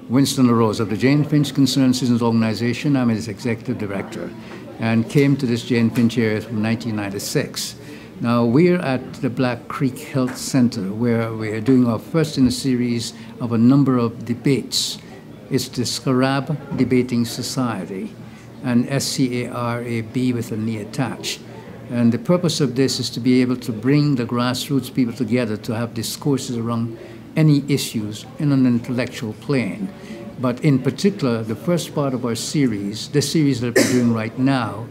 Winston LaRose of the Jane-Finch Concerned Citizens Organization. I'm its executive director and came to this Jane-Finch area from 1996. Now, we're at the Black Creek Health Center, where we're doing our first in a series of a number of debates. It's the SCARAB Debating Society, and SCARAB with an E attached. And the purpose of this is to be able to bring the grassroots people together to have discourses around any issues in an intellectual plane. But in particular, the first part of our series, the series that we're doing right now,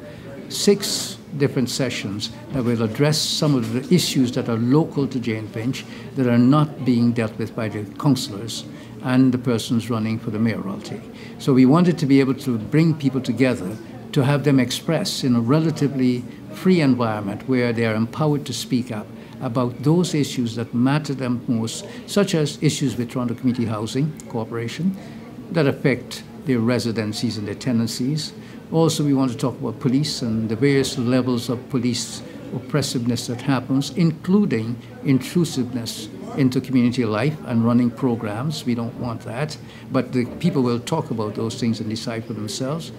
6 different sessions that will address some of the issues that are local to Jane-Finch that are not being dealt with by the councillors and the persons running for the mayoralty. So we wanted to be able to bring people together to have them express in a relatively free environment where they are empowered to speak up about those issues that matter them most, such as issues with Toronto Community Housing Corporation that affect their residencies and their tenancies. Also, we want to talk about police and the various levels of police oppressiveness that happens, including intrusiveness into community life and running programs. We don't want that, but the people will talk about those things and decide for themselves.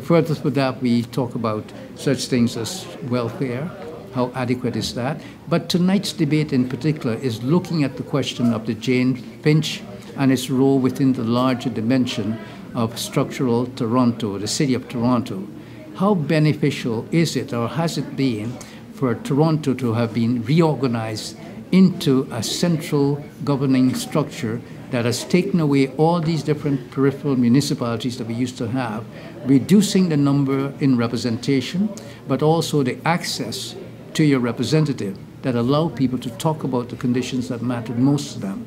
Further with that, we talk about such things as welfare. How adequate is that? But tonight's debate in particular is looking at the question of the Jane-Finch and its role within the larger dimension of structural Toronto, the city of Toronto. How beneficial is it, or has it been, for Toronto to have been reorganized into a central governing structure that has taken away all these different peripheral municipalities that we used to have, reducing the number in representation, but also the access to your representative that allow people to talk about the conditions that mattered most to them.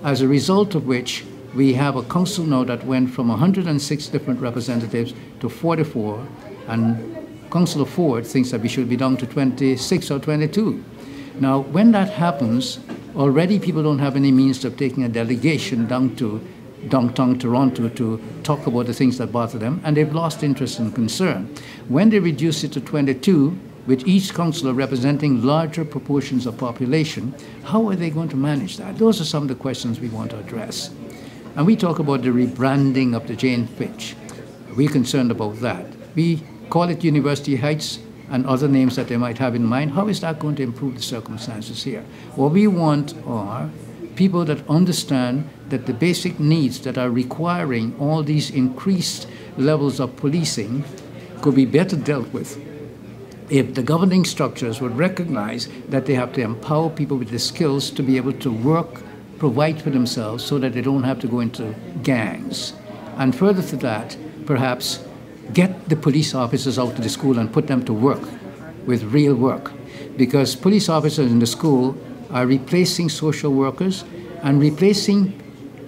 As a result of which, we have a council now that went from 106 different representatives to 44, and Councillor Ford thinks that we should be down to 26 or 22. Now, when that happens, already people don't have any means of taking a delegation down to downtown Toronto to talk about the things that bother them, and they've lost interest and concern. When they reduce it to 22, with each councillor representing larger proportions of population, how are they going to manage that? Those are some of the questions we want to address. And we talk about the rebranding of the Jane-Finch. We're concerned about that. We call it University Heights and other names that they might have in mind. How is that going to improve the circumstances here? What we want are people that understand that the basic needs that are requiring all these increased levels of policing could be better dealt with if the governing structures would recognize that they have to empower people with the skills to be able to work, provide for themselves so that they don't have to go into gangs. And further to that, perhaps get the police officers out of the school and put them to work with real work. Because police officers in the school are replacing social workers and replacing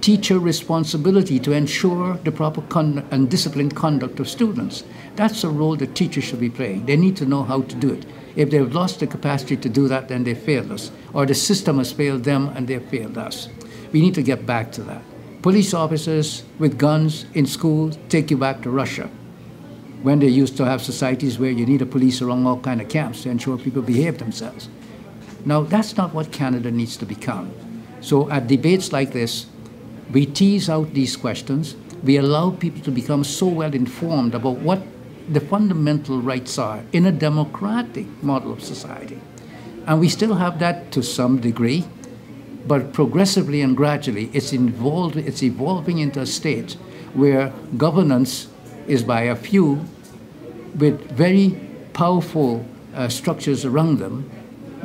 teacher responsibility to ensure the proper conduct and disciplined conduct of students. That's a role that teachers should be playing. They need to know how to do it. If they've lost the capacity to do that, then they failed us. Or the system has failed them and they've failed us. We need to get back to that. Police officers with guns in schools take you back to Russia, when they used to have societies where you need a police around all kind of camps to ensure people behave themselves. Now, that's not what Canada needs to become. So at debates like this, we tease out these questions. We allow people to become so well informed about what the fundamental rights are in a democratic model of society. And we still have that to some degree, but progressively and gradually it's evolving into a state where governance is by a few with very powerful structures around them,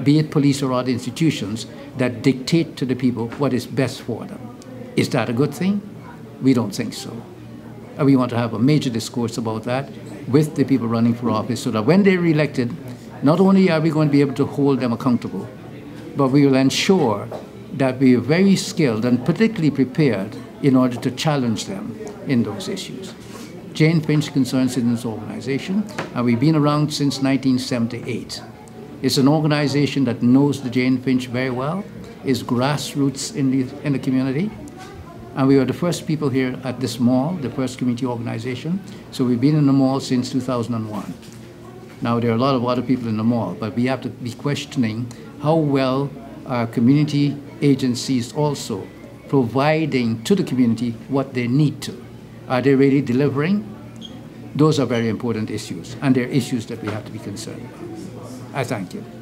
be it police or other institutions, that dictate to the people what is best for them. Is that a good thing? We don't think so. And we want to have a major discourse about that with the people running for office so that when they're elected, not only are we going to be able to hold them accountable, but we will ensure that we are very skilled and particularly prepared in order to challenge them in those issues. Jane-Finch Concerned Citizens Organization, and we've been around since 1978. It's an organization that knows the Jane-Finch very well, is grassroots in the community, and we were the first people here at this mall, the first community organization. So we've been in the mall since 2001. Now there are a lot of other people in the mall, but we have to be questioning how well our community agencies also providing to the community what they need to. Are they really delivering? Those are very important issues, and they're issues that we have to be concerned about. I thank you.